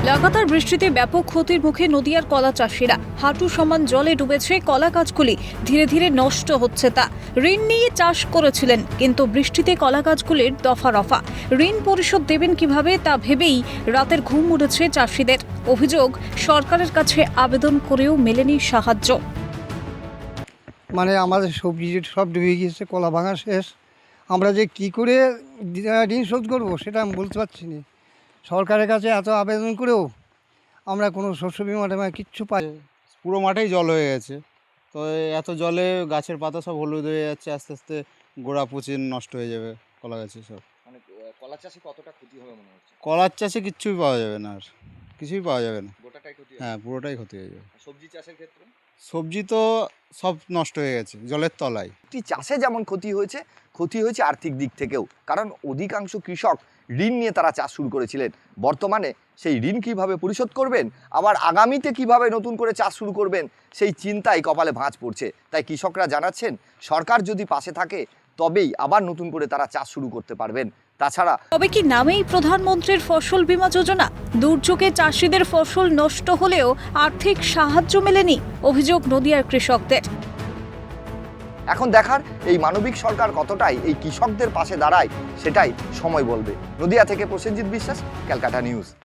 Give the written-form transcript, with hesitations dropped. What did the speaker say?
লাগাতার বৃষ্টিতে ব্যাপক ক্ষতির মুখে নদিয়ার কলা চাষিরা। হাঁটু সমান জলে ডুবেছে কলা গাছগুলি, ধীরে ধীরে নষ্ট হচ্ছে তা। ঋণ নিয়ে চাষ করেছিলেন, কিন্তু বৃষ্টিতে কলা গাছগুলির দফা রফা। ঋণ পরিশোধ দেবেন কিভাবে তা ভেবেই রাতের ঘুম উড়েছে চাষিদের। অভিযোগ, সরকারের কাছে আবেদন করেও মেলেনি সাহায্য। আমাদের সবজি সব ডুবে গিয়েছে, কলা ভাঙা শেষ। আমরা যে কি করে ঋণ শোধ করবো সেটা আমি বলতে পারছি না। সরকারের কাছে এত আবেদন করেও আমরা কোনো শস্য বিমা কিচ্ছু পাই। পুরো মাঠেই জল হয়ে গেছে। তো এত জলে গাছের পাতা সব হলুদ হয়ে যাচ্ছে, আস্তে আস্তে গোড়া পচে নষ্ট হয়ে যাবে কলা গাছে সব। কলা চাষে কতটা ক্ষতি হবে মনে হচ্ছে? কলার চাষে কিচ্ছুই পাওয়া যাবে না, আর কিছুই পাওয়া যাবে না। গোটাটাই ক্ষতি হবে? হ্যাঁ, পুরোটাই ক্ষতি হয়ে যাবে। সবজি চাষের ক্ষেত্রে সবজি তো সব নষ্ট হয়ে গেছে জলের তলায়। চাষে যেমন ক্ষতি হয়েছে আর্থিক দিক থেকেও, কারণ অধিকাংশ কৃষক ঋণ নিয়ে তারা চাষ শুরু করেছিলেন। বর্তমানে সেই ঋণ কিভাবে পরিশোধ করবেন, আবার আগামীতে কিভাবে নতুন করে চাষ শুরু করবেন, সেই চিন্তায় কপালে ভাঁজ পড়ছে। তাই কৃষকরা জানাচ্ছেন, সরকার যদি পাশে থাকে তবেই আবার নতুন করে তারা চাষ শুরু করতে পারবেন। তাছাড়া তবে কি নামেই প্রধানমন্ত্রীর ফসল বীমা যোজনা? দুর্যোগে চাষিদের ফসল নষ্ট হলেও আর্থিক সাহায্য মেলেনি, অভিযোগ নদিয়ার কৃষকদের। এখন দেখার এই মানবিক সরকার কতটাই এই কৃষকদের পাশে দাঁড়ায়, সেটাই সময় বলবে। নদিয়া থেকে প্রসেনজিৎ বিশ্বাস, ক্যালকাটা নিউজ।